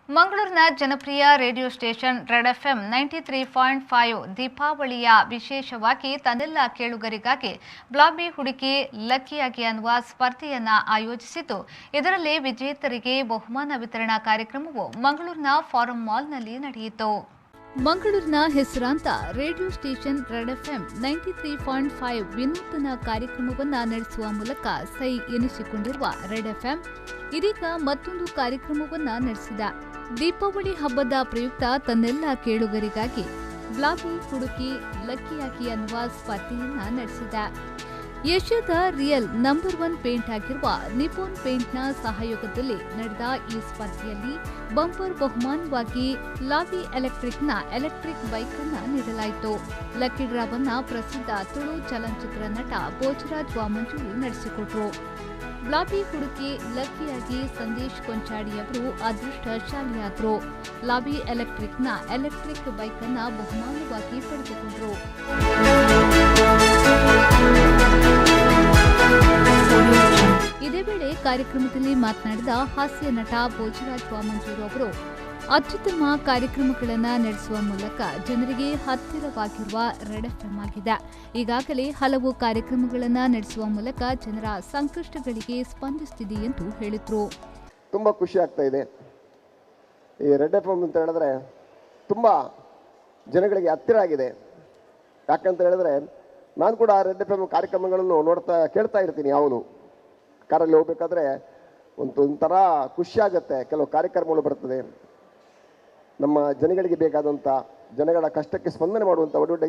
ಮಂಗಳೂರಿನ ಜನಪ್ರಿಯ radio station red FM 93.5 ದೀಪಾವಳಿಯ ವಿಶೇಷವಾಗಿ ತನ್ನೆಲ್ಲ ಕೇಳುಗರಿಗಾಗಿ ಬ್ಲಾಬಿ ಹುಡುಕಿ ಲಕ್ಕಿಯಾಗಿ ಅನ್ನುವ ಸ್ಪರ್ಧೆಯನ್ನ ಆಯೋಜಿಸಿದ್ದು, ಇದರಲ್ಲಿ ವಿಜೇತರಿಗೆ ಬಹುಮಾನ ವಿತರಣಾ ಕಾರ್ಯಕ್ರಮವು ಮಂಗಳೂರಿನ ಫಾರಂ ಮಾಲ್ನಲ್ಲಿ ನಡೆಯಿತು. ಮಂಗಳೂರಿನ ಹೆಸರಾಂತ ರೇಡಿಯೋ ಸ್ಟೇಷನ್ ರೆಡ್ ಎಫ್ಎಂ 93.5 ವಿನೂತನ ಕಾರ್ಯಕ್ರಮವನ್ನು ನಡೆಸುವ ಮೂಲಕ ಸೈ ಎನಿಸಿಕೊಂಡಿರುವ ರೆಡ್ ಎಫ್ಎಂ ಇದೀಗ ಮತ್ತೊಂದು ಕಾರ್ಯಕ್ರಮವನ್ನು ನಡೆಸಿದ. ದೀಪಾವಳಿ ಹಬ್ಬದ ಪ್ರಯುಕ್ತ ತನ್ನೆಲ್ಲ ಕೇಳುಗರಿಗಾಗಿ ಬ್ಲಾಬಿ ಹುಡುಕಿ ಲಕ್ಕಿಯಾಗಿ ಅನ್ನುವ ಸ್ಪರ್ಧೆಯನ್ನ ನಡೆಸಿದ. ಏಷ್ಯಾದ ರಿಯಲ್ ನಂಬರ್ 1 ಪೇಂಟ್ ಆಗಿರುವ ನಿಪೋನ್ ಪೇಂಟ್ನ ಸಹಯೋಗದಲ್ಲಿ ನಡೆದ ಈ ಸ್ಪರ್ಧೆಯಲ್ಲಿ ಬಂಪರ್ ಬಹುಮಾನವಾಗಿ ಲಾವಿ ಎಲೆಕ್ಟ್ರಿಕ್ನ ಎಲೆಕ್ಟ್ರಿಕ್ ಬೈಕ್ ಅನ್ನು ನೀಡಲಾಯಿತು. ಲಕ್ಕಿ ಡ್ರಾವನ್ನ ಪ್ರಸಿದ್ಧ ತುಳು ಚಲನಚಿತ್ರ ನಟ ಭೋಜರಾಜ್ ವಾಮಂಜೂರು ನಡೆಸಿಕೊಟ್ರು. ಬ್ಲಾಬಿ ಹುಡುಕಿ ಲಕ್ಕಿಯಾಗಿ ಸಂದೇಶ್ ಕೊಂಚಾಡಿಯವರು ಅದೃಷ್ಟಶಾಲಿಯಾದರು. ಲಾವಿ ಎಲೆಕ್ಟ್ರಿಕ್ನ ಎಲೆಕ್ಟ್ರಿಕ್ ಬೈಕ್ ಅನ್ನು ಬಹುಮಾನವಾಗಿ ಪಡೆದುಕೊಂಡರು. ಇದೇ ವೇಳೆ ಕಾರ್ಯಕ್ರಮದಲ್ಲಿ ಮಾತನಾಡಿದ ಹಾಸ್ಯ ನಟ ಭೋಜರಾಜ್ ವಾಮಂಜೂರು ಅವರು ಅತ್ಯುತ್ತಮ ಕಾರ್ಯಕ್ರಮಗಳನ್ನು ನಡೆಸುವ ಮೂಲಕ ಜನರಿಗೆ ಹತ್ತಿರವಾಗಿರುವ ರೆಡ್ ಎಫ್ಎಂ ಆಗಿದೆ. ಈಗಾಗಲೇ ಹಲವು ಕಾರ್ಯಕ್ರಮಗಳನ್ನು ನಡೆಸುವ ಮೂಲಕ ಜನರ ಸಂಕಷ್ಟಗಳಿಗೆ ಸ್ಪಂದಿಸುತ್ತಿದೆ ಎಂದು ಹೇಳಿದರು. ತುಂಬಾ ಖುಷಿ ಆಗ್ತಾ ಇದೆ. ಈ ರೆಡ್ ಎಫ್ಎಂ ಅಂತ ಹೇಳಿದ್ರೆ ತುಂಬಾ ಜನಗಳಿಗೆ ಹತ್ತಿರ ಆಗಿದೆ. ಯಾಕಂತ ಹೇಳಿದ್ರೆ ನಾನು ಕೂಡ ರೆಡ್ ಎಫ್ಎಂ ಕಾರ್ಯಕ್ರಮಗಳನ್ನು ಕೇಳ್ತಾ ಇರ್ತೀನಿ. ಯಾವುದು ಕಾರಲ್ಲಿ ಹೋಗ್ಬೇಕಾದ್ರೆ ಒಂಥರ ಖುಷಿ ಆಗುತ್ತೆ. ಕೆಲವು ಕಾರ್ಯಕ್ರಮಗಳು ಬರ್ತದೆ, ನಮ್ಮ ಜನಗಳಿಗೆ ಬೇಕಾದಂಥ ಜನಗಳ ಕಷ್ಟಕ್ಕೆ ಸ್ಪಂದನೆ ಮಾಡುವಂಥ ಒಳ್ಳೊಳ್ಳೆ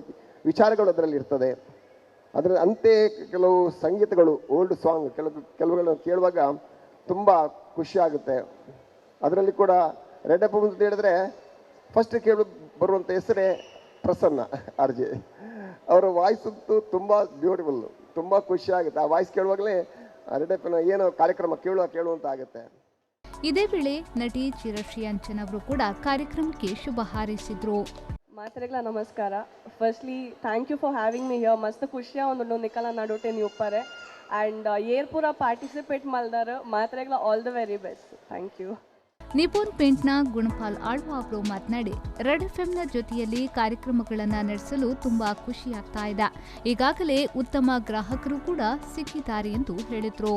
ವಿಚಾರಗಳು ಅದರಲ್ಲಿ ಇರ್ತದೆ. ಅಂತೆ ಕೆಲವು ಸಂಗೀತಗಳು ಓಲ್ಡ್ ಸಾಂಗ್ ಕೆಲವುಗಳನ್ನು ಕೇಳುವಾಗ ತುಂಬ ಖುಷಿ ಆಗುತ್ತೆ. ಅದರಲ್ಲಿ ಕೂಡ ರೆಡ್ ಎಫ್ ಅಂತ ಹೇಳಿದ್ರೆ ಫಸ್ಟ್ ಬರುವಂಥ ಹೆಸರೇ ಪ್ರಸನ್ನ ಆರ್ಜೆ. ಅವರ ವಾಯ್ಸ್ ಅಂತೂ ತುಂಬ ಬ್ಯೂಟಿಫುಲ್, ತುಂಬ ಖುಷಿ ಆಗುತ್ತೆ. ಆ ವಾಯ್ಸ್ ಕೇಳುವಾಗಲೇ ರೆಡ್ ಎಫ್ ಏನೋ ಕಾರ್ಯಕ್ರಮ ಕೇಳುವಂತ ಆಗುತ್ತೆ. ಇದೇ ವೇಳೆ ನಟಿ ಚಿರಶ್ರೀ ಅಂಚನ್ ಅವರು ಕೂಡ ಕಾರ್ಯಕ್ರಮಕ್ಕೆ ಶುಭ ಹಾರೈಸಿದ್ರು. ಮಾತರೆಗಳ ನಮಸ್ಕಾರ. Firstly thank you for having me here. ಮಸ್ತ್ ಖುಷಿಯ ಒಂದು ನಿಕಲ ನಡೋಟೆ ನೀವು ಉಪ್ಪರೆ ಆ್ಯಂಡ್ ಏರ್ ಪೂರ ಪಾರ್ಟಿಸಿಪೇಟ್ ಮಾಡಿದಾರೆ. ಮಾತರೆಗಳ all the very best. Thank you. Nippon ಪೇಂಟ್ನ ಗುಣಪಾಲ್ ಆಳ್ವ ಅವರು ಮಾತನಾಡಿ ರೆಡ್ ಎಫ್ಎಂನ ಜೊತೆಯಲ್ಲಿ ಕಾರ್ಯಕ್ರಮಗಳನ್ನು ನಡೆಸಲು ತುಂಬಾ ಖುಷಿಯಾಗ್ತಾ ಇದೆ. ಈಗಾಗಲೇ ಉತ್ತಮ ಗ್ರಾಹಕರು ಕೂಡ ಸಿಕ್ಕಿದ್ದಾರೆ ಎಂದು ಹೇಳಿದ್ರು.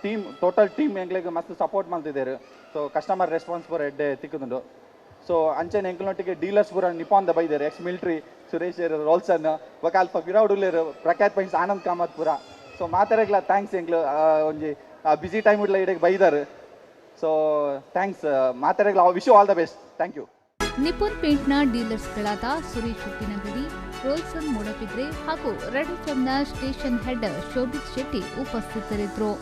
ಟೀಮ್ ಟೋಟಲ್ ಟೀಮ್ ಎಂಗ್ಲಿಗೆ ಮಸ್ತ್ ಸಪೋರ್ಟ್ ಮಾಡ್ತಿದ್ದಾರೆ. ಸೊ ಕಸ್ಟಮರ್ ರೆಸ್ಪಾನ್ಸ್ ಪೂರ ಎಡ್ಡೆ ತಿಕ್ಕುದುಂಡು. ಸೊ ಅಂಚೆನ ಎಂಕ್ಲೊಟ್ಟಿಗೆ ಡೀಲರ್ಸ್ ಪೂರ ನಿಪಾನ್ ದ ಬೈದಾರೆ. ಎಕ್ಸ್ ಮಿಲಿಟರಿ ಸುರೇಶ್ ರೋಲ್ಸನ್ ವಕಾಲ್ಪ ಪಿರಾವುಡುಲೇರು ಪ್ರಖ್ಯಾತ್ ಪೈನ್ಸ್ ಆನಂದ್ ಕಾಮತ್ ಪೂರ. ಸೊ ಮಾತಾಡಕ್ಲ ಥ್ಯಾಂಕ್ಸ್. ಎಂಕ್ಲು ಒಂಜಿ ಬಿಸಿ ಟೈಮ್ ಇಡ್ಲ ಇಡಕ್ಕೆ ಬೈದಾರೆ. ಸೊ ಥ್ಯಾಂಕ್ಸ್ ಮಾತಾಡಕ್ಲ. Wish you all the best. Thank you. Nippon ಪೇಂಟ್ನ ಡೀಲರ್ಸ್ಗಳಾದ ಸುರೇಶ್ ಉಪ್ಪಿನಗಡಿ, ರೋಲ್ಸನ್ ಮೂಡಬಿದ್ರೆ ಹಾಗೂ ರೆಡ್ ಎಫ್ಎಂನ ಸ್ಟೇಷನ್ ಹೆಡ್ ಶೋಭಿತ್ ಶೆಟ್ಟಿ ಉಪಸ್ಥಿತರಿದ್ದರು.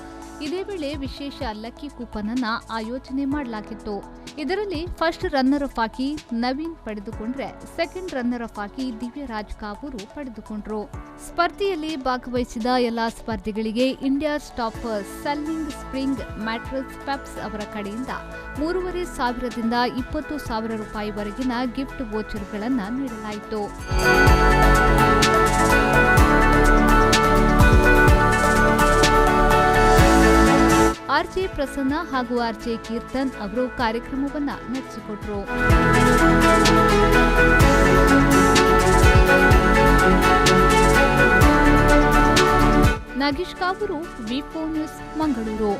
ಇದೇ ವೇಳೆ ವಿಶೇಷ ಲಕ್ಕಿ ಕೂಪನ್ ಅನ್ನು ಆಯೋಜನೆ ಮಾಡಲಾಗಿತ್ತು. ಇದರಲ್ಲಿ ಫಸ್ಟ್ ರನ್ನರ್ ಅಪ್ ಆಗಿ ನವೀನ್ ಪಡೆದುಕೊಂಡ್ರೆ ಸೆಕೆಂಡ್ ರನ್ನರ್ ಅಪ್ ಆಗಿ ದಿವ್ಯರಾಜ್ ಕಾವೂರು ಪಡೆದುಕೊಂಡ್ರು. ಸ್ಪರ್ಧೆಯಲ್ಲಿ ಭಾಗವಹಿಸಿದ ಎಲ್ಲಾ ಸ್ಪರ್ಧಿಗಳಿಗೆ India's top selling spring mattress Peps ಅವರ ಕಡೆಯಿಂದ 3,500ದಿಂದ 20,000 ರೂಪಾಯಿವರೆಗಿನ ಗಿಫ್ಟ್ ವೋಚರ್ಗಳನ್ನು ನೀಡಲಾಯಿತು. ಆರ್ಜೆ ಪ್ರಸನ್ನ ಹಾಗೂ ಆರ್ಜೆ ಕೀರ್ತನ್ ಅವರು ಕಾರ್ಯಕ್ರಮವನ್ನ ನಡೆಸಿಕೊಟ್ರು. ನಾಗೇಶ್ ಕಾವೂರು, ವಿ4 ನ್ಯೂಸ್, ಮಂಗಳೂರು.